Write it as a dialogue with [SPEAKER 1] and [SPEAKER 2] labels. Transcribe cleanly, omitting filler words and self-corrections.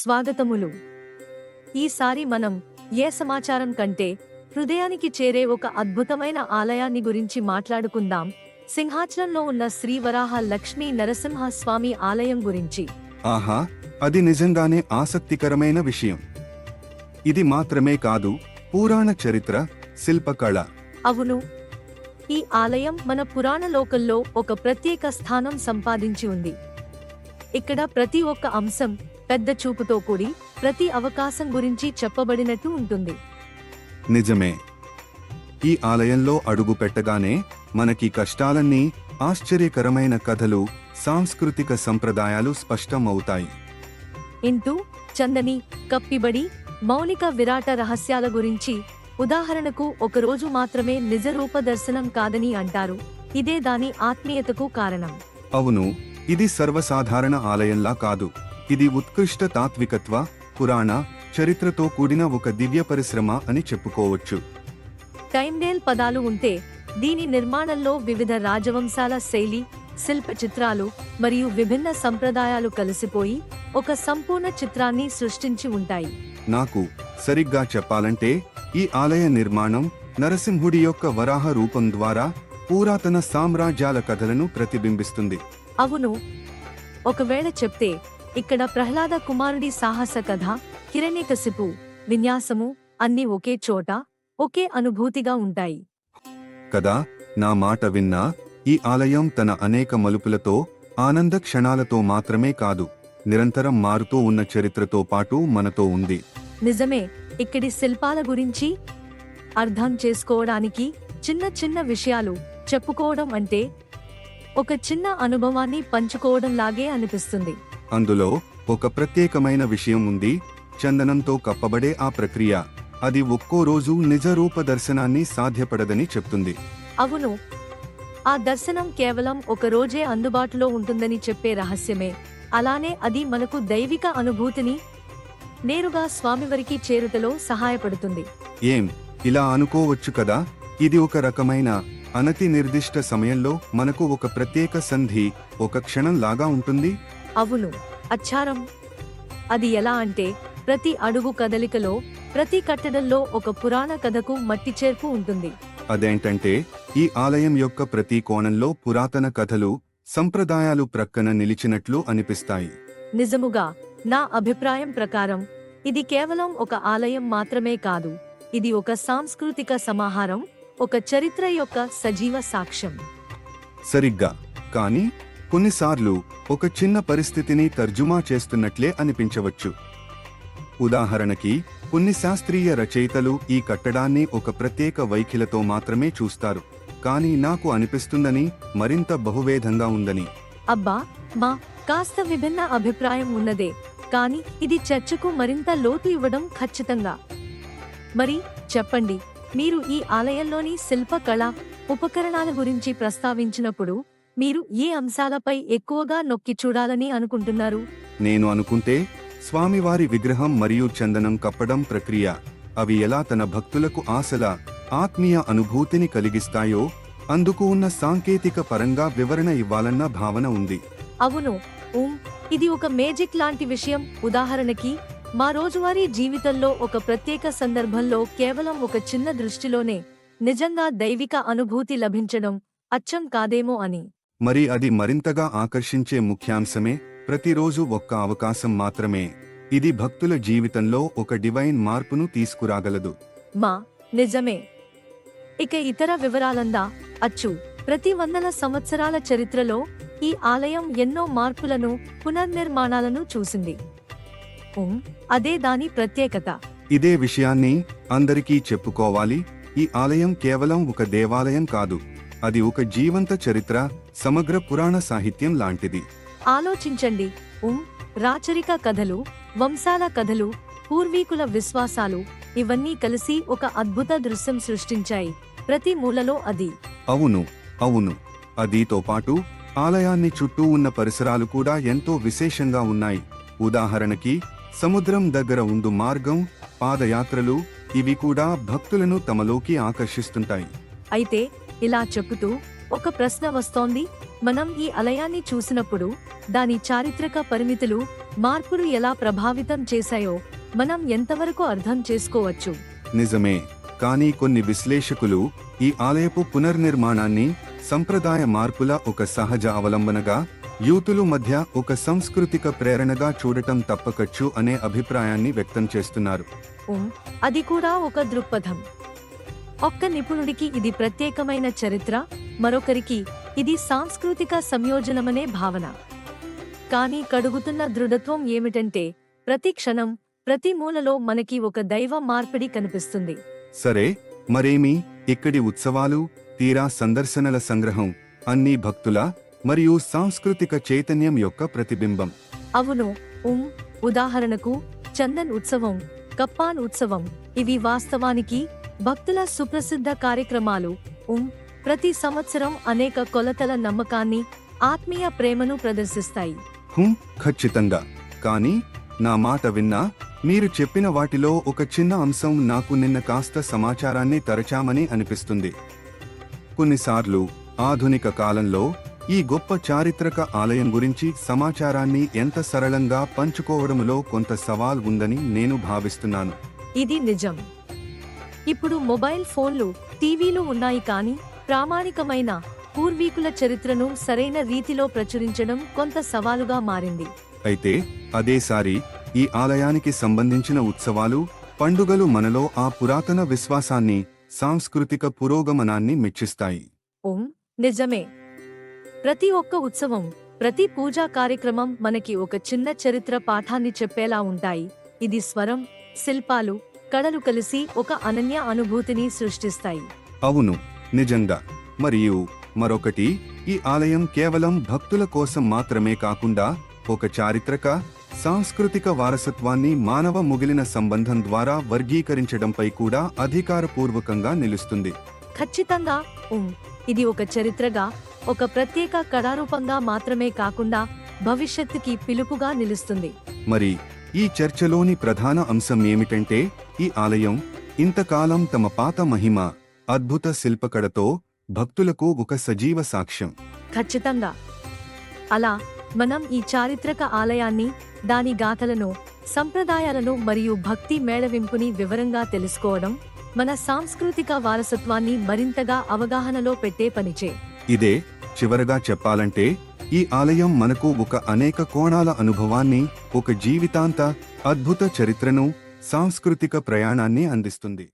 [SPEAKER 1] స్వాగతములు. ఈసారి మనం ఏ సమాచారం కంటే హృదయానికి చేరే ఒక అద్భుతమైన ఆలయాన్ని గురించి మాట్లాడుకుందాం. సింహాచలంలో ఉన్న శ్రీ వరాహ లక్ష్మీ నరసింహ స్వామి ఆలయం గురించి.
[SPEAKER 2] ఆహా, అది నిజంగానే ఆసక్తికరమైన విషయం. ఇది మాత్రమే కాదు, పురాణ చరిత్ర, శిల్పకళ.
[SPEAKER 1] అవును, ఈ ఆలయం మన పురాణ లోకంలో ఒక ప్రత్యేక స్థానం సంపాదించి ఉంది. ఇక్కడ ప్రతి ఒక్క అంశం పెద్ద చూపుతో కూడి ప్రతి అవకాశం గురించి చెప్పబడినట్టు ఉంటుంది.
[SPEAKER 2] నిజమే. ఈ ఆలయంలో అడుగు పెట్టగానే మనకి కష్టాలన్నీ, ఆశ్చర్యకరమైన కథలు, సాంస్కృతిక సంప్రదాయాలు స్పష్టం అవుతాయి.
[SPEAKER 1] ఇంటూ చందని, కప్పిబడి, మౌలిక విరాట రహస్యాల గురించి. ఉదాహరణకు, ఒకరోజు మాత్రమే నిజరూప దర్శనం కాదని అంటారు. ఇదే దాని ఆత్మీయతకు కారణం.
[SPEAKER 2] అవును, ఇది సర్వసాధారణ ఆలయంలా కాదు. ఇది ఉత్కృష్ట తాత్వికత్వ, పురాణ చరిత్రతో కూడిన ఒక దివ్య పరిశ్రమ అని చెప్పుకోవచ్చు.
[SPEAKER 1] టైమ్డేల్ పదాలు ఉంటే దీని నిర్మాణంలో వివిధ రాజవంశాల శైలి, శిల్ప చిత్రాలు మరియు విభిన్న సంప్రదాయాలు కలిసిపోయి ఒక సంపూర్ణ చిత్రాన్ని సృష్టించి ఉంటాయి.
[SPEAKER 2] నాకు సరిగ్గా చెప్పాలంటే, ఈ ఆలయ నిర్మాణం నరసింహుడి యొక్క వరాహ రూపం ద్వారా పురాతన సామ్రాజ్యాల కథలను ప్రతిబింబిస్తుంది.
[SPEAKER 1] అవును, ఒకవేళ చెప్తే ఇక్కడ ప్రహ్లాద కుమారుడి సాహస కథ, హిరణ్యకశిపు విన్యాసము అన్నీ ఒకే చోట, ఒకే అనుభూతిగా ఉంటాయి
[SPEAKER 2] కదా. నా మాట విన్నా, ఈ ఆలయం తన అనేక మలుపులతో, ఆనంద క్షణాలతో మాత్రమే కాదు, నిరంతరం మారుతూ ఉన్న చరిత్రతో పాటు మనతో ఉంది.
[SPEAKER 1] నిజమే. ఇక్కడి శిల్పాల గురించి అర్థం చేసుకోవడానికి చిన్న చిన్న విషయాలు చెప్పుకోవడం అంటే ఒక చిన్న అనుభవాన్ని పంచుకోవడం లాగే అనిపిస్తుంది.
[SPEAKER 2] అందులో ఒక ప్రత్యేకమైన విషయం ఉంది. చందనంతో కప్పబడే ఆ ప్రక్రియ, అది ఒక్కో రోజు నిజ రూప దర్శనాన్ని సాధ్యపడదని చెప్తుంది.
[SPEAKER 1] అవును, ఆ దర్శనం కేవలం ఒక రోజే అందుబాటులో ఉంటుందని చెప్పే రహస్యమే. అలానే అది మనకు దైవిక అనుభూతిని నేరుగా స్వామివారికి చేరుటలో సహాయపడుతుంది.
[SPEAKER 2] ఏం, ఇలా అనుకోవచ్చు కదా, ఇది ఒక రకమైన అనతి నిర్దిష్ట సమయంలో మనకు ఒక ప్రత్యేక సంధి, ఒక క్షణం లాగా ఉంటుంది.
[SPEAKER 1] అవును, అచ్చారం. అది ఎలా అంటే, ప్రతి అడుగు కదలికలో, ప్రతి కట్టడంలో ఒక పురాణ కథకు మట్టి చేర్పు ఉంటుంది.
[SPEAKER 2] అదేంటంటే, ఈ ఆలయం యొక్క ప్రతి కోణంలో పురాతన కథలు, సంప్రదాయాలు ప్రక్కన నిలిచినట్లు అనిపిస్తాయి.
[SPEAKER 1] నిజముగా, నా అభిప్రాయం ప్రకారం ఇది కేవలం ఒక ఆలయం మాత్రమే కాదు, ఇది ఒక సాంస్కృతిక సమాహారం, ఒక చరిత్ర యొక్క సజీవ సాక్ష్యం.
[SPEAKER 2] సరిగ్గా. కానీ కొన్నిసార్లు ఒక చిన్న పరిస్థితిని తర్జుమా చేస్తున్నట్లే అనిపించవచ్చు. ఉదాహరణకి, కొన్ని శాస్త్రీయ రచయితలు ఈ కట్టడాన్ని ఒక ప్రత్యేక వైఖిలతో మాత్రమే చూస్తారు, కానీ నాకు అనిపిస్తుందని మరింత బహువేధంగా ఉందని.
[SPEAKER 1] అబ్బా, కాస్త విభిన్న అభిప్రాయం ఉన్నదే, కానీ ఇది చర్చకు మరింత లోతు ఇవ్వడం ఖచ్చితంగా. మరి చెప్పండి, మీరు ఈ ఆలయంలోని శిల్పకళ, ఉపకరణాల గురించి ప్రస్తావించినప్పుడు మీరు ఏ అంశాలపై ఎక్కువగా నొక్కి చూడాలని అనుకుంటున్నారు?
[SPEAKER 2] నేను అనుకుంటే, స్వామివారి విగ్రహం మరియు చందనం కప్పడం ప్రక్రియ, అవి ఎలా తన భక్తులకు ఆశల, ఆత్మీయ అనుభూతిని కలిగిస్తాయో అందుకు ఉన్న సాంకేతిక పరంగా వివరణ ఇవ్వాలన్న భావన ఉంది.
[SPEAKER 1] అవును, ఇది ఒక మేజిక్ లాంటి విషయం. ఉదాహరణకి, మా రోజువారీ జీవితంలో ఒక ప్రత్యేక సందర్భంలో కేవలం ఒక చిన్న దృష్టిలోనే నిజంగా దైవిక అనుభూతి లభించడం అచ్చం కాదేమో అని.
[SPEAKER 2] మరి అది మరింతగా ఆకర్షించే ముఖ్యాంశమే. ప్రతిరోజు ఒక్క అవకాశం మాత్రమే. ఇది భక్తుల జీవితంలో ఒక డివైన్ మార్పును తీసుకురాగలదు.
[SPEAKER 1] నిజమే. ఇక ఇతర వివరాలందా? ప్రతి వందల సంవత్సరాల చరిత్రలో ఈ ఆలయం ఎన్నో మార్పులను, పునర్నిర్మాణాలను చూసింది. అదే దాని ప్రత్యేకత.
[SPEAKER 2] ఇదే విషయాన్ని అందరికీ చెప్పుకోవాలి. ఈ ఆలయం కేవలం ఒక దేవాలయం కాదు, అది ఒక జీవంత చరిత్ర, సమగ్ర పురాణ సాహిత్యం లాంటిది.
[SPEAKER 1] ఆలోచించండి, రాచరిక కథలు, వంశాల కథలు, పూర్వీకుల విశ్వాసాలు, ఇవన్నీ కలిసి ఒక అద్భుత దృశ్యం సృష్టించాయి. ప్రతి మూలలో అది.
[SPEAKER 2] అవును, అదితో పాటు ఆలయాన్ని చుట్టూ ఉన్న పరిసరాలు కూడా ఎంతో విశేషంగా ఉన్నాయి. ఉదాహరణకి, సముద్రం దగ్గర ఉండు మార్గం, పాదయాత్రలు, ఇవి కూడా భక్తులను తమలోకి ఆకర్షిస్తుంటాయి.
[SPEAKER 1] అయితే ఇలా చెప్పుతూ ఒక ప్రశ్న వస్తోంది, మనం ఈ ఆలయాన్ని చూసినప్పుడు దాని చారిత్రక పరిమితులు, మార్పులు ఎలా ప్రభావితం చేశాయో మనం ఎంతవరకు అర్థం చేసుకోవచ్చు?
[SPEAKER 2] నిజమే, కానీ కొన్ని విశ్లేషకులు ఈ ఆలయపు పునర్నిర్మాణాన్ని సంప్రదాయ మార్పుల ఒక సహజ అవలంబనగా, యూతులు మధ్య ఒక సాంస్కృతిక ప్రేరణగా చూడటం తప్పకచ్చు అనే అభిప్రాయాన్ని వ్యక్తం చేస్తున్నారు.
[SPEAKER 1] అది కూడా ఒక దృక్పథం. ఒక్క నిపుణుడికి ఇది ప్రత్యేకమైన చరిత్ర, మరొకరికి ఇది సాంస్కృతిక సంయోజనమనే భావన. కానీ కడుగుతున్న దృఢత్వం ఏమిటంటే, ప్రతి క్షణం, ప్రతి మూలలో మనకి ఒక దైవ మార్పిడి కనిపిస్తుంది.
[SPEAKER 2] సరే, మరేమి ఇక్కడి ఉత్సవాలు, తీరా సందర్శనల సంగ్రహం అన్నీ భక్తుల మరియు సాంస్కృతిక చైతన్యం యొక్క ప్రతిబింబం.
[SPEAKER 1] అవును. ఉదాహరణకు చందన్ ఉత్సవం, కప్పాన్ ఉత్సవం, ఇవి వాస్తవానికి భక్తుల సుప్రసిద్ధ కార్యక్రమాలు. ప్రతి సంవత్సరం అనేక కొలతల నమ్మకాన్ని, ఆత్మీయ ప్రేమను ప్రదర్శిస్తాయి.
[SPEAKER 2] ఖచ్చితంగా. కానీ నా మాట విన్నా, మీరు చెప్పిన వాటిలో ఒక చిన్న అంశం నాకు నిన్న కాస్త సమాచారాన్ని తరచామని అనిపిస్తుంది. కొన్నిసార్లు ఆధునిక కాలంలో ఈ గొప్ప చారిత్రక ఆలయం గురించి సమాచారాన్ని ఎంత సరళంగా పంచుకోవడంలో కొంత సవాల్ ఉందని నేను భావిస్తున్నాను.
[SPEAKER 1] ఇది నిజం. ఇప్పుడు మొబైల్ ఫోన్లు, టీవీలు ఉన్నాయి, కానీ ప్రామాణికమైన పూర్వీకుల చరిత్రను సరైన రీతిలో ప్రచురించడం కొంత సవాలుగా మారింది.
[SPEAKER 2] అయితే అదేసారి ఈ ఆలయానికి సంబంధించిన ఉత్సవాలు, పండుగలు మనలో ఆ పురాతన విశ్వాసాన్ని, సాంస్కృతిక పురోగమనాన్ని మెచ్చిస్తాయి.
[SPEAKER 1] నిజమే. ప్రతి ఒక్క ఉత్సవం, ప్రతి పూజా కార్యక్రమం మనకి ఒక చిన్న చరిత్ర పాఠాన్ని చెప్పేలా ఉంటాయి. ఇది స్వరం, శిల్పాలు, కళలు కలిసి ఒక అనన్య అనుభూతిని సృష్టిస్తాయి.
[SPEAKER 2] అవును, నిజంగా. మరియు మరొకటి, ఈ ఆలయం కేవలం భక్తుల కోసం మాత్రమే కాకుండా ఒక చారిత్రక, సాంస్కృతిక వారసత్వాన్ని మానవ ముగిలిన సంబంధం ద్వారా వర్గీకరించడంపై కూడా అధికారపూర్వకంగా నిలుస్తుంది.
[SPEAKER 1] ఖచ్చితంగా. ఇది ఒక చరిత్రగా, ఒక ప్రత్యేక కళారూపంగా మాత్రమే కాకుండా భవిష్యత్తుకి పిలుపుగా నిలుస్తుంది.
[SPEAKER 2] మరి ఈ చర్చలోని ప్రధాన అంశం ఏమిటంటే, ఈ ఆలయం ఇంతకాలం తమ పాత మహిమ, అద్భుత శిల్పకళతో భక్తులకు ఒక సజీవ సాక్ష్యం.
[SPEAKER 1] ఖచ్చితంగా. అలా మనం ఈ చారిత్రక ఆలయాన్ని, దాని గాథలను, సంప్రదాయాలను మరియు భక్తి మేళవింపుని వివరంగా తెలుసుకోవడం మన సాంస్కృతిక వారసత్వాన్ని మరింతగా అవగాహనలో పెట్టే పనిచే.
[SPEAKER 2] ఇదే చివరగా చెప్పాలంటే, ఈ ఆలయం మనకు ఒక అనేక కోణాల అనుభవాన్ని, ఒక జీవితాంత అద్భుత చరిత్రను, సాంస్కృతిక ప్రయాణాన్ని అందిస్తుంది.